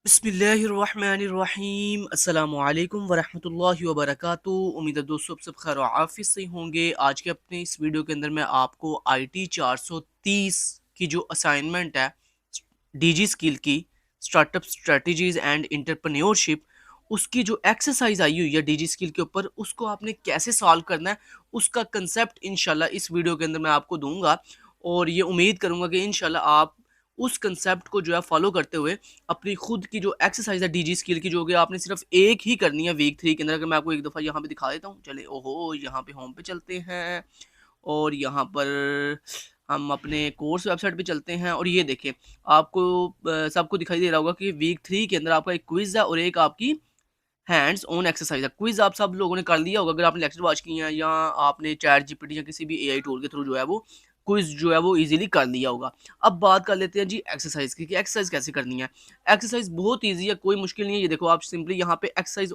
बिस्मिल्लाहिर्रहमानिर्रहीम अस्सलामुअलैकुम वरहमतुल्लाहि वबरकातुहू। उम्मीद है दोस्तों सब खैर आफिस से होंगे। आज के अपने इस वीडियो के अंदर मैं आपको आईटी 430 की जो असाइनमेंट है डीजी स्किल की स्टार्टअप स्ट्रेटजीज एंड इंटरप्रेन्योरशिप, उसकी जो एक्सरसाइज आई हुई है डीजी स्किल के ऊपर, उसको आपने कैसे सॉल्व करना है, उसका कंसेप्ट इंशाल्लाह इस वीडियो के अंदर मैं आपको दूंगा। और ये उम्मीद करूंगा कि इंशाल्लाह आप उस कंसेप्ट को जो है फॉलो करते हुए अपनी खुद की जो एक्सरसाइज है डीजी स्किल की, जो कि आपने सिर्फ एक ही करनी है वीक 3 के अंदर। अगर मैं आपको एक दफ़ा यहाँ पे दिखा देता हूँ, चले ओहो यहाँ पे होम पे चलते हैं और यहाँ पर हम अपने कोर्स वेबसाइट पे चलते हैं और ये देखें आपको सबको दिखाई दे रहा होगा कि वीक 3 के अंदर आपका एक क्विज है और एक आपकी हैंड्स ऑन एक्सरसाइज है। क्विज आप सब लोगों ने कर लिया होगा अगर आपने लेक्चर वॉच किए हैं या आपने चैट जीपीटी या किसी भी एआई टूल के थ्रू जो है वो क्विज जो है वो इजीली कर लिया होगा। अब बात कर लेते हैं जी एक्सरसाइज की कि एक्सरसाइज कैसे करनी है। एक्सरसाइज बहुत इजी है, कोई मुश्किल नहीं है। ये देखो आप सिंपली यहाँ पे एक्सरसाइज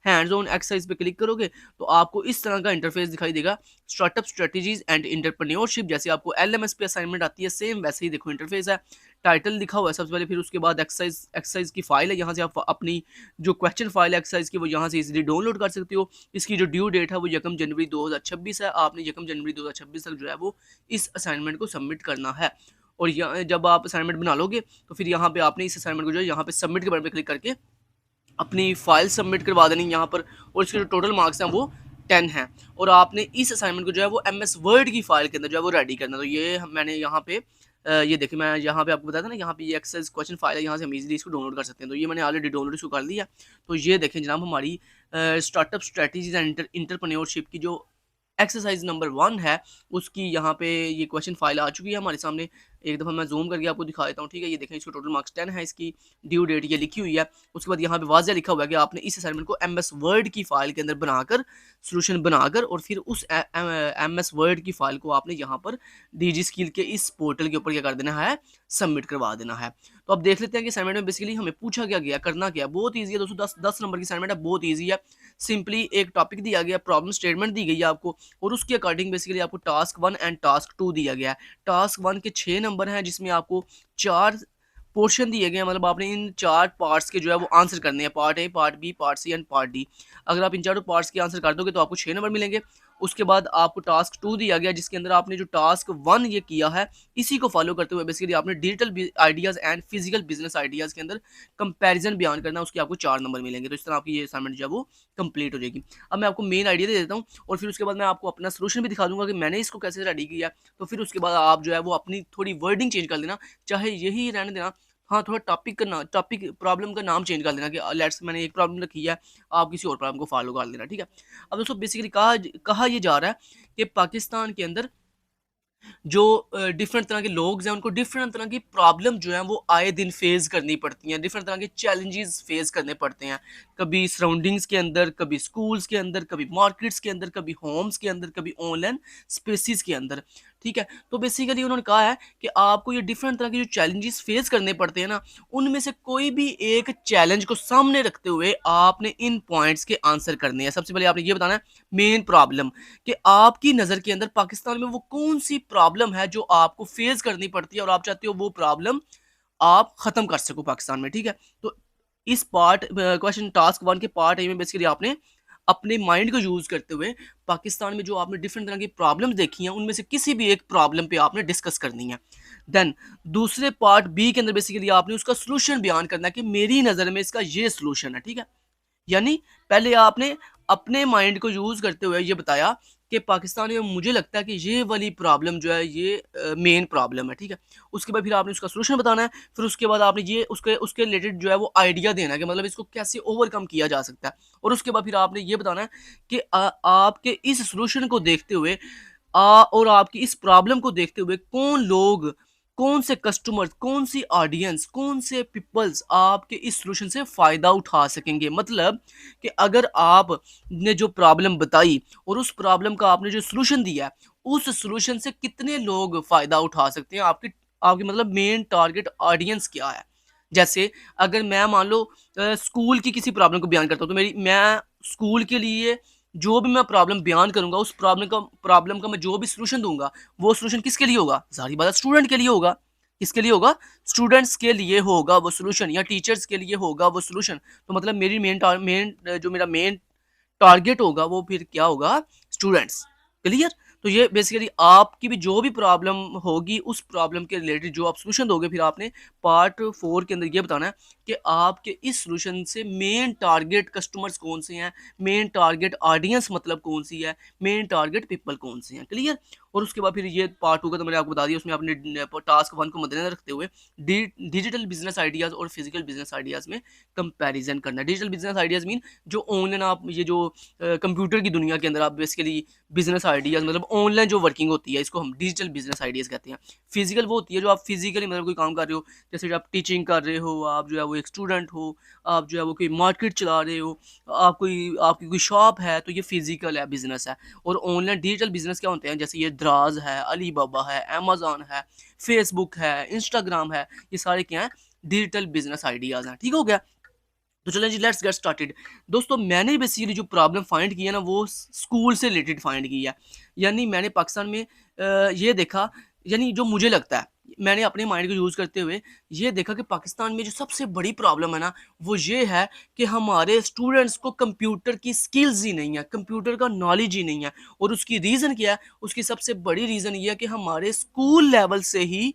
हैंड्स ऑन एक्सरसाइज पे क्लिक करोगे तो आपको इस तरह का इंटरफेस दिखाई देगा, स्टार्टअप स्ट्रेटजीज एंड इंटरप्रेन्योरशिप। जैसे आपको एलएमएस पे असाइनमेंट आती है सेम वैसे ही देखो इंटरफेस है। टाइटल लिखा हुआ है सबसे पहले, फिर उसके बाद एक्सरसाइज एक्सरसाइज की फाइल है, यहाँ से आप अपनी जो क्वेश्चन फाइल है एक्सरसाइज की वो यहाँ से इजीली डाउनलोड कर सकते हो। इसकी जो ड्यू डेट है वो 1 जनवरी 2026 है। आपने 1 जनवरी 2026 तक जो है वो इस असाइनमेंट को सबमिट करना है। और यहाँ जब आप असाइनमेंट बना लोगे तो फिर यहाँ पे आपने इस असाइनमेंट को जो है यहाँ पे सबमिट के बटन पे क्लिक करके अपनी फाइल सबमिट करवा देनी यहाँ पर। और इसके जो टोटल मार्क्स हैं वो 10 हैं और आपने इस असाइनमेंट को जो है वो एमएस वर्ड की फाइल के अंदर जो है वो रेडी करना। तो ये मैंने यहाँ पे ये देखिए मैं यहाँ पे आपको बताया था ना, यहाँ पे ये एक्सरसाइज क्वेश्चन फाइल है, यहाँ से हम इजीली इसको डाउनलोड कर सकते हैं। तो ये मैंने ऑलरेडी डाउनलोड इसको कर लिया। तो ये देखें जनाब हमारी स्टार्टअप स्ट्रेटजीज एंड इंटरप्रेन्योरशिप की जो एक्सरसाइज नंबर 1 है उसकी यहाँ पे ये क्वेश्चन फाइल आ चुकी है हमारे सामने। एक दफ़ा मैं जूम करके आपको दिखा देता हूँ, ठीक है। ये देखें इसको टोटल मार्क्स 10 है, इसकी ड्यू डेट ये लिखी हुई है। उसके बाद यहाँ पे वाज़ह लिखा हुआ है कि आपने इस असाइनमेंट को एमएस वर्ड की फाइल के अंदर बनाकर सोल्यूशन बनाकर और फिर उस एमएस वर्ड की फाइल को आपने यहाँ पर डीजी स्किल के इस पोर्टल के ऊपर क्या कर देना है, सबमिट करवा देना है। तो अब देख लेते हैं कि असाइनमेंट में बेसिकली हमें पूछा क्या गया, करना क्या है। बहुत ईजी है दोस्तों, 10 नंबर की असाइनमेंट है, बहुत ईजी है। सिंपली एक टॉपिक दिया गया, प्रॉब्लम स्टेटमेंट दी गई है आपको और उसके अकॉर्डिंग बेसिकली आपको टास्क 1 एंड टास्क 2 दिया गया है। टास्क 1 के 6 नंबर हैं जिसमें आपको 4 पोर्शन दिए गए हैं, मतलब आपने इन 4 पार्ट्स के जो है वो आंसर करने हैं, part A, part B, part C and part D. अगर आप इन चारों पार्ट्स के आंसर कर दोगे तो आपको 6 नंबर मिलेंगे। उसके बाद आपको टास्क 2 दिया गया जिसके अंदर आपने जो टास्क 1 ये किया है इसी को फॉलो करते हुए बेसिकली आपने digital ideas and physical business ideas के अंदर कंपैरिजन बयान करना है, उसके आपको 4 नंबर मिलेंगे। तो इस तरह आपकी ये असाइनमेंट जो है वो कंप्लीट हो जाएगी। अब मैं आपको मेन आइडिया दे देता हूँ और फिर उसके बाद मैं आपको अपना सोल्यूशन भी दिखा दूंगा कि मैंने इसको कैसे रेडी किया। तो फिर उसके बाद आप जो है वो अपनी थोड़ी वर्डिंग चेंज कर लेना, चाहे यही रहने देना। हाँ, थोड़ा टॉपिक प्रॉब्लम का नाम चेंज कर देना कि लेट्स मैंने एक प्रॉब्लम रखी है, आप किसी और प्रॉब्लम को फॉलो कर लेना, ठीक है। अब दोस्तों बेसिकली कहा ये जा रहा है कि पाकिस्तान के अंदर जो डिफरेंट तरह के लोग हैं उनको डिफरेंट तरह की प्रॉब्लम जो है वो आए दिन फेस करनी पड़ती हैं, डिफरेंट तरह के चैलेंजेस फेस करने पड़ते हैं। कभी सराउंडिंग्स के अंदर, कभी स्कूल्स के अंदर, कभी मार्केट्स के अंदर, कभी होम्स के अंदर, कभी ऑनलाइन स्पेसिस के अंदर, ठीक है। तो बेसिकली उन्होंने कहा है कि आपको ये डिफरेंट तरह के जो चैलेंजेस फेस करने पड़ते हैं ना, उनमें से कोई भी एक चैलेंज को सामने रखते हुए आपने इन पॉइंट्स के आंसर करने हैं। सबसे पहले आपने ये बताना है मेन प्रॉब्लम, कि आपकी नज़र के अंदर पाकिस्तान में वो कौन सी प्रॉब्लम है जो आपको फेस करनी पड़ती है और आप चाहते हो वो प्रॉब्लम आप ख़त्म कर सको पाकिस्तान में, ठीक है। तो इस पार्ट क्वेश्चन टास्क 1 के पार्ट ए में बेसिकली आपने अपने माइंड को यूज़ करते हुए पाकिस्तान में जो आपने डिफरेंट तरह की प्रॉब्लम्स देखी हैं उनमें से किसी भी एक प्रॉब्लम पे आपने डिस्कस करनी है। देन दूसरे पार्ट बी के अंदर बेसिकली आपने उसका सॉल्यूशन बयान करना है कि मेरी नज़र में इसका ये सॉल्यूशन है, ठीक है। यानी पहले आपने अपने माइंड को यूज़ करते हुए ये बताया कि पाकिस्तान में मुझे लगता है कि ये वाली प्रॉब्लम जो है ये मेन प्रॉब्लम है, ठीक है। उसके बाद फिर आपने उसका सॉल्यूशन बताना है, फिर उसके बाद आपने ये उसके उसके रिलेटेड जो है वो आइडिया देना है कि मतलब इसको कैसे ओवरकम किया जा सकता है। और उसके बाद फिर आपने ये बताना है कि आपके इस सॉल्यूशन को देखते हुए और आपकी इस प्रॉब्लम को देखते हुए कौन लोग, कौन से कस्टमर्स, कौन सी ऑडियंस, कौन से पीपल्स आपके इस सॉल्यूशन से फ़ायदा उठा सकेंगे। मतलब कि अगर आपने जो प्रॉब्लम बताई और उस प्रॉब्लम का आपने जो सॉल्यूशन दिया है, उस सॉल्यूशन से कितने लोग फ़ायदा उठा सकते हैं, आपकी आपकी मतलब मेन टारगेट ऑडियंस क्या है। जैसे अगर मैं मान लो स्कूल की किसी प्रॉब्लम को बयान करता हूँ तो मैं स्कूल के लिए जो भी मैं प्रॉब्लम बयान करूँगा उस प्रॉब्लम का मैं जो भी सॉल्यूशन दूँगा वो सॉल्यूशन किसके लिए होगा? ज़ाहिर-सी बात है स्टूडेंट के लिए होगा। किसके लिए होगा? स्टूडेंट्स के लिए होगा वो सॉल्यूशन, या टीचर्स के लिए होगा वो सॉल्यूशन। तो मतलब मेरी जो मेरा मेन टारगेट होगा वो फिर क्या होगा? स्टूडेंट्स। क्लियर? तो ये बेसिकली आपकी भी जो भी प्रॉब्लम होगी उस प्रॉब्लम के रिलेटेड जो आप सॉल्यूशन दोगे, फिर आपने पार्ट 4 के अंदर ये बताना है कि आपके इस सॉल्यूशन से मेन टारगेट कस्टमर्स कौन से हैं, मेन टारगेट ऑडियंस मतलब कौन सी है, मेन टारगेट पीपल कौन से हैं। क्लियर? और उसके बाद फिर ये पार्ट 2 का तो मैंने आपको बता दिया, उसमें आपने टास्क 1 को मद्देनजर रखते हुए डिजिटल बिजनेस आइडियाज़ और फिजिकल बिजनेस आइडियाज़ में कंपैरिजन करना है। डिजिटल बिजनेस आइडियाज़ मीन जो ऑनलाइन आप ये जो कंप्यूटर की दुनिया के अंदर आप बेसिकली बिजनेस आइडियाज़ मतलब ऑनलाइन जो वर्किंग होती है, इसको हम डिजिटल बिजनेस आइडियाज़ कहते हैं। फिजिकल वो होती है जो आप फिजिकली मतलब कोई काम कर रहे हो, जैसे आप टीचिंग कर रहे हो, आप जो है वो एक स्टूडेंट हो, आप जो है वो कोई मार्केट चला रहे हो, आपकी कोई शॉप है, तो ये फिजिकल है, बिजनेस है। और ऑनलाइन डिजिटल बिजनेस क्या होते हैं? जैसे ये दराज है, अली बाबा है, अमेजोन है, फेसबुक है, इंस्टाग्राम है, ये सारे क्या हैं? डिजिटल बिजनेस आइडियाज़ हैं। ठीक हो गया? तो चलें जी, लेट्स गेट स्टार्टेड। दोस्तों, मैंने बेसिकली जो प्रॉब्लम फाइंड की है ना, वो स्कूल से रिलेटेड फाइंड की है। यानी मैंने पाकिस्तान में ये देखा, यानी जो मुझे लगता है, मैंने अपने माइंड को यूज़ करते हुए ये देखा कि पाकिस्तान में जो सबसे बड़ी प्रॉब्लम है ना, वो ये है कि हमारे स्टूडेंट्स को कंप्यूटर की स्किल्स ही नहीं है, कंप्यूटर का नॉलेज ही नहीं है। और उसकी रीज़न क्या है? उसकी सबसे बड़ी रीज़न ये है कि हमारे स्कूल लेवल से ही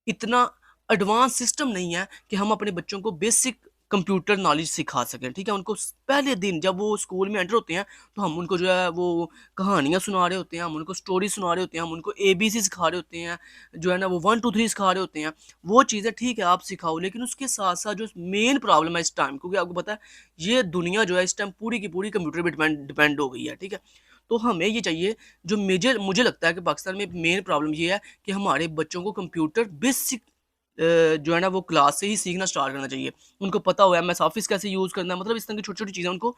इतना एडवांस सिस्टम नहीं है कि हम अपने बच्चों को बेसिक कंप्यूटर नॉलेज सिखा सकें। ठीक है? उनको पहले दिन जब वो स्कूल में एंटर होते हैं, तो हम उनको जो है वो कहानियाँ सुना रहे होते हैं, हम उनको स्टोरी सुना रहे होते हैं, हम उनको एबीसी सिखा रहे होते हैं, जो है ना वो 1 2 3 सिखा रहे होते हैं। वो चीज़ें ठीक है आप सिखाओ, लेकिन उसके साथ साथ जो मेन प्रॉब्लम है इस टाइम, क्योंकि आपको पता है ये दुनिया जो है इस टाइम पूरी की पूरी कंप्यूटर पे डिपेंड हो गई है। ठीक है? तो हमें ये चाहिए, जो मुझे लगता है कि पाकिस्तान में मेन प्रॉब्लम ये है कि हमारे बच्चों को कंप्यूटर बेसिक जो है ना वो क्लास से ही सीखना स्टार्ट करना चाहिए। उनको पता हो एमएस ऑफिस कैसे यूज़ करना है, मतलब इस तरह की छोटी-छोटी चीज़ें उनको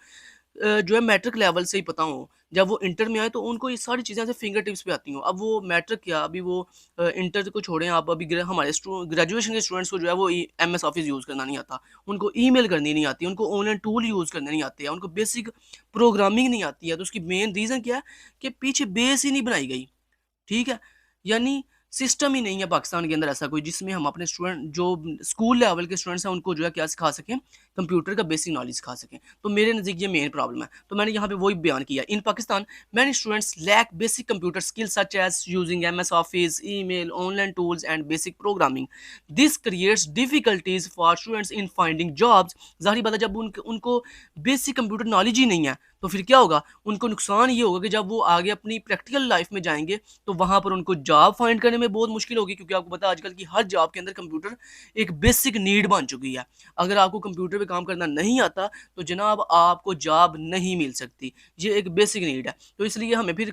जो है मैट्रिक लेवल से ही पता हो। जब वो इंटर में आए तो उनको ये सारी चीज़ें ऐसे फिंगर टिप्स पे आती हों। अब वो मैट्रिक क्या, अभी वो इंटर को छोड़ें आप, अभी हमारे ग्रेजुएशन के स्टूडेंट्स को जो है वो एमएस ऑफिस यूज़ करना नहीं आता। उनको ईमेल करनी नहीं आती, उनको ऑनलाइन टूल यूज़ करने नहीं आते, उनको बेसिक प्रोग्रामिंग नहीं आती है। तो उसकी मेन रीज़न क्या है कि पीछे बेस ही नहीं बनाई गई। ठीक है? यानी सिस्टम ही नहीं है पाकिस्तान के अंदर ऐसा कोई जिसमें हम अपने स्टूडेंट जो स्कूल लेवल के स्टूडेंट्स हैं उनको जो है क्या सिखा सकें, कंप्यूटर का बेसिक नॉलेज सिखा सकें। तो मेरे नज़दीक ये मेन प्रॉब्लम है। तो मैंने यहाँ पे वही बयान किया। In Pakistan many students lack basic computer skills such as using MS office, email, online tools and basic programming. This creates difficulties for students in finding jobs. ज़ाहिर बात है, जब उनको बेसिक कंप्यूटर नॉलेज ही नहीं है, तो फिर क्या होगा? उनको नुकसान ये होगा कि जब वो आगे अपनी प्रैक्टिकल लाइफ में जाएँगे, तो वहाँ पर उनको जॉब फाइंड करने में बहुत मुश्किल होगी, क्योंकि आपको पता है आजकल की हर जॉब के अंदर कंप्यूटर एक बेसिक नीड बन चुकी है। अगर आपको कंप्यूटर पे काम करना नहीं आता, तो जनाब आपको जॉब नहीं मिल सकती। ये एक बेसिक नीड है। तो इसलिए हमें फिर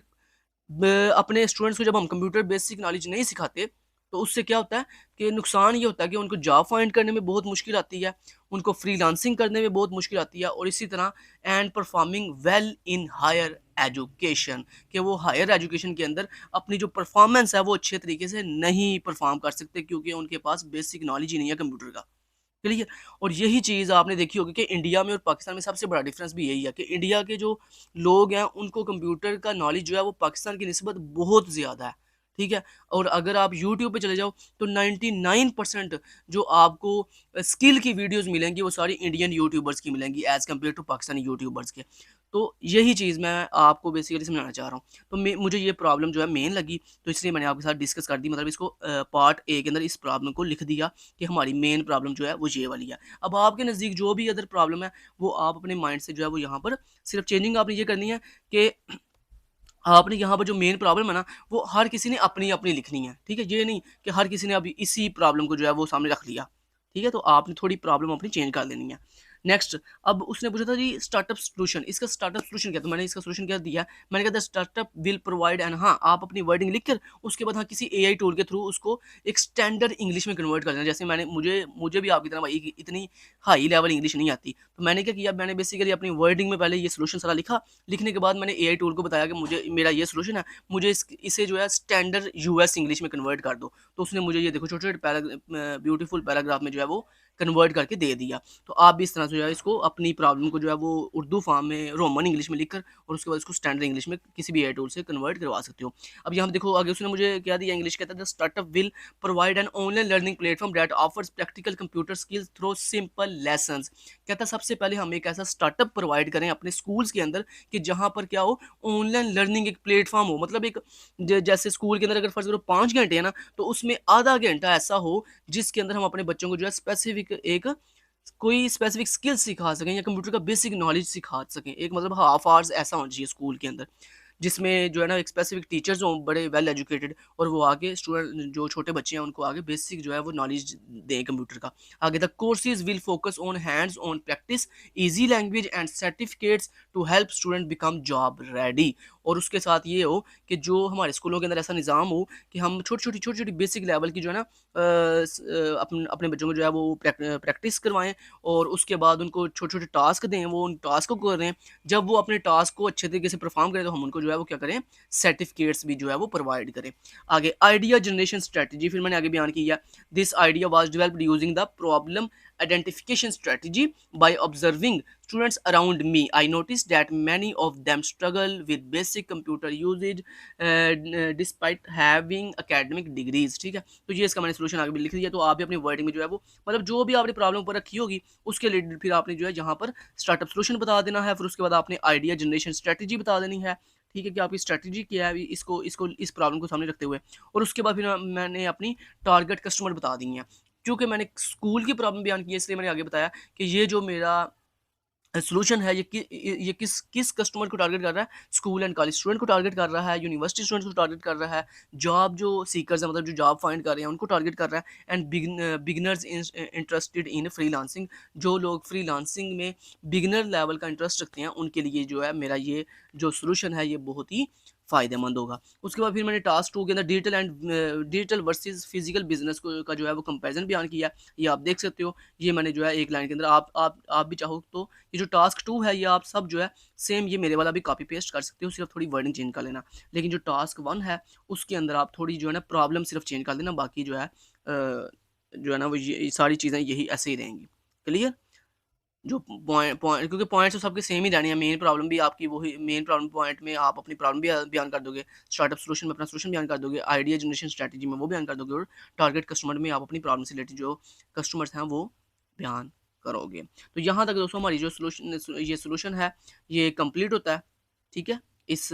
अपने स्टूडेंट्स को जब हम कंप्यूटर बेसिक नॉलेज नहीं सिखाते, तो उससे क्या होता है कि नुकसान ये होता है कि उनको जॉब फाइंड करने में बहुत मुश्किल आती है, उनको फ्रीलांसिंग करने में बहुत मुश्किल आती है, और इसी तरह and performing well in higher education, कि वो हायर एजुकेशन के अंदर अपनी जो परफॉर्मेंस है वो अच्छे तरीके से नहीं परफॉर्म कर सकते, क्योंकि उनके पास बेसिक नॉलेज ही नहीं है कंप्यूटर का। क्लियर? और यही चीज़ आपने देखी होगी कि इंडिया में और पाकिस्तान में सबसे बड़ा डिफरेंस भी यही है कि इंडिया के जो लोग हैं उनको कंप्यूटर का नॉलेज जो है वो पाकिस्तान की निस्बत बहुत ज़्यादा है। ठीक है? और अगर आप यूट्यूब पे चले जाओ, तो 99% जो आपको स्किल की वीडियोज़ मिलेंगी वो सारी इंडियन यूट्यूबर्स की मिलेंगी as compare to Pakistani YouTubers के। तो यही चीज़ मैं आपको बेसिकली समझाना चाह रहा हूँ। तो मुझे ये प्रॉब्लम जो है मेन लगी, तो इसलिए मैंने आपके साथ डिस्कस कर दी, मतलब इसको पार्ट ए के अंदर इस प्रॉब्लम को लिख दिया कि हमारी मेन प्रॉब्लम जो है वो ये वाली है। अब आपके नज़दीक जो भी अदर प्रॉब्लम है, वो आप अपने माइंड से जो है वो यहाँ पर सिर्फ चेंजिंग आपने ये करनी है कि आपने यहाँ पर जो मेन प्रॉब्लम है ना, वो हर किसी ने अपनी-अपनी लिखनी है। ठीक है? ये नहीं कि हर किसी ने अभी इसी प्रॉब्लम को जो है वो सामने रख लिया। ठीक है? तो आपने थोड़ी प्रॉब्लम अपनी चेंज कर लेनी है। नेक्स्ट, अब उसने पूछा था जी स्टार्टअप सॉल्यूशन, इसका स्टार्टअप सॉल्यूशन क्या है? तो मैंने इसका सॉल्यूशन क्या दिया, मैंने कहा था स्टार्टअप विल प्रोवाइड, एंड हाँ, आप अपनी वर्डिंग लिख कर उसके बाद हाँ, किसी एआई टूल के थ्रू उसको एक स्टैंडर्ड इंग्लिश में कन्वर्ट कर देना। जैसे मुझे भी आपकी तरह भाई इतनी हाई लेवल इंग्लिश नहीं आती। तो मैंने क्या किया, मैंने बेसिकली अपनी वर्डिंग में पहले ये सॉल्यूशन सारा लिखा। लिखने के बाद मैंने एआई टूल को बताया कि मुझे मेरा ये सॉल्यूशन है, मुझे इसे जो है स्टैंडर्ड यूएस इंग्लिश में कन्वर्ट कर दो। तो उसने मुझे ये देखो छोटे-छोटे ब्यूटीफुल पैराग्राफ में जो है वो कन्वर्ट करके दे दिया। तो आप भी इस तरह से जो है इसको अपनी प्रॉब्लम को जो है वो उर्दू फॉर्म में रोमन इंग्लिश में लिखकर और उसके बाद इसको स्टैंडर्ड इंग्लिश में किसी भी एआई टूल से कन्वर्ट करवा सकते हो। अब यहाँ पे देखो आगे उसने मुझे क्या दिया, इंग्लिश कहता है the startup will provide an online learning platform that offers practical computer skills through simple lessons. कहता है सबसे पहले हम एक ऐसा स्टार्टअप प्रोवाइड करें अपने स्कूल्स के अंदर कि जहाँ पर क्या हो, ऑनलाइन लर्निंग एक प्लेटफॉर्म हो, मतलब एक जैसे स्कूल के अंदर अगर फर्ज करो 5 घंटे है ना, तो उसमें आधा घंटा ऐसा हो जिसके अंदर हम अपने बच्चों को जो है स्पेसिफिक एक कोई स्पेसिफिक स्किल सिखा सकें या कंप्यूटर का बेसिक नॉलेज सिखा सकें। एक मतलब हाफ आवर्स ऐसा होना चाहिए स्कूल के अंदर, जिसमें जो है ना एक स्पेसिफिक टीचर्स हों बड़े वेल एजुकेटेड, और वो आगे स्टूडेंट जो छोटे बच्चे हैं उनको आगे बेसिक जो है वो नॉलेज दें कंप्यूटर का। आगे the courses will focus on hands on practice, easy language and certificates to help student become job ready. और उसके साथ ये हो कि जो हमारे स्कूलों के अंदर ऐसा निज़ाम हो कि हम छोटी छोटी बेसिक लेवल की जो है ना अपने अपने बच्चों को जो है वो प्रैक्टिस करवाएं, और उसके बाद उनको छोटे छोटे टास्क दें, वो उन टास्क को करें। जब वो अपने टास्क को अच्छे तरीके से परफॉर्म करें तो हम उनको जो है वो क्या करें, सर्टिफिकेट्स भी जो है वो प्रोवाइड करें। आगे आइडिया जनरेशन स्ट्रेटजी, फिर मैंने आगे बयान किया, this idea was developed using the problem identification strategy by observing students around me. I noticed that many of them struggle with basic computer usage despite having academic degrees। ठीक है, तो ये इसका मैंने सोल्यूशन आगे भी लिख दिया। तो आप भी अपनी वर्डिंग में जो है वो मतलब जो भी आपने प्रॉब्लम पर रखी होगी उसके रिलेटेड फिर आपने जो है यहाँ पर स्टार्टअप सोल्यूशन बता देना है, फिर उसके बाद आपने आइडिया जनरेशन स्ट्रेटजी बता देनी है। ठीक है, कि आपकी स्ट्रेटजी क्या है इसको इसको इस प्रॉब्लम को सामने रखते हुए, और उसके बाद फिर मैंने अपनी टारगेट कस्टमर बता दी है। क्योंकि मैंने स्कूल की प्रॉब्लम बयान की है इसलिए मैंने आगे बताया कि ये जो मेरा सॉल्यूशन है ये किस किस कस्टमर को टारगेट कर रहा है, स्कूल एंड कॉलेज स्टूडेंट को टारगेट कर रहा है, यूनिवर्सिटी स्टूडेंट्स को टारगेट कर रहा है, जॉब जो सीकर्स है मतलब जो जॉब फाइंड कर रहे हैं उनको टारगेट कर रहा है, and beginners interested in freelancing, जो लोग फ्रीलांसिंग में बिगनर लेवल का इंटरेस्ट रखते हैं उनके लिए जो है मेरा ये जो सोल्यूशन है ये बहुत ही फ़ायदेमंद होगा। उसके बाद फिर मैंने टास्क 2 के अंदर डिजिटल वर्सेस फिजिकल बिजनेस को का जो है वो कंपैरिजन बयान किया। ये आप देख सकते हो, ये मैंने जो है एक लाइन के अंदर आप भी चाहो तो ये जो टास्क 2 है ये आप सब जो है सेम ये मेरे वाला भी कॉपी पेस्ट कर सकते हो, सिर्फ थोड़ी वर्डिंग चेंज कर लेना। लेकिन जो टास्क 1 है उसके अंदर आप थोड़ी जो है ना प्रॉब्लम सिर्फ चेंज कर देना, बाकी जो है जो है ना वो ये सारी चीज़ें यही ऐसे ही रहेंगी। क्लियर? जो पॉइंट पॉइंट क्योंकि पॉइंट्स तो सबके सेम ही रहने हैं, मेन प्रॉब्लम भी आपकी वही मेन प्रॉब्लम पॉइंट में आप अपनी प्रॉब्लम भी बयान कर दोगे, स्टार्टअप सॉल्यूशन में अपना सॉल्यूशन बयान कर दोगे, आइडिया जनरेशन स्ट्रेटजी में वो बयान कर दोगे, और टारगेट कस्टमर में आप अपनी प्रॉब्लम से रिलेटेड जो कस्टमर्स हैं वो बयान करोगे। तो यहाँ तक दोस्तों हमारी जो सोल्यूशन है ये कंप्लीट होता है। ठीक है, इस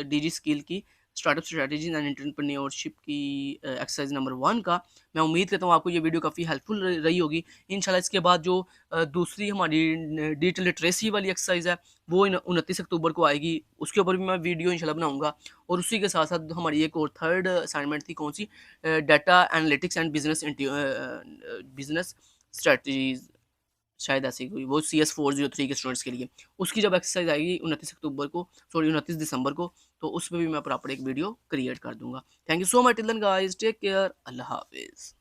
डीजी स्किल की स्टार्टअप स्ट्रेटजीज एंड एंटरप्रेन्योरशिप की एक्सरसाइज नंबर 1 का। मैं उम्मीद करता हूँ आपको ये वीडियो काफ़ी हेल्पफुल रही होगी। इंशाल्लाह इसके बाद जो दूसरी हमारी डिजिटल लिटरेसी वाली एक्सरसाइज है वो 29 अक्टूबर को आएगी, उसके ऊपर भी मैं वीडियो इंशाल्लाह बनाऊंगा। और उसी के साथ साथ हमारी एक और थर्ड असाइनमेंट थी, कौन सी, data analytics and business strategies, शायद ऐसी कोई वो CS403 के स्टूडेंट्स के लिए, उसकी जब एक्सरसाइज आएगी 29 अक्टूबर को, सॉरी 29 दिसंबर को, तो उस पर भी मैं प्रॉपर एक वीडियो क्रिएट कर दूंगा। Thank you so much till then guys, take care, अल्लाह हाफिज़।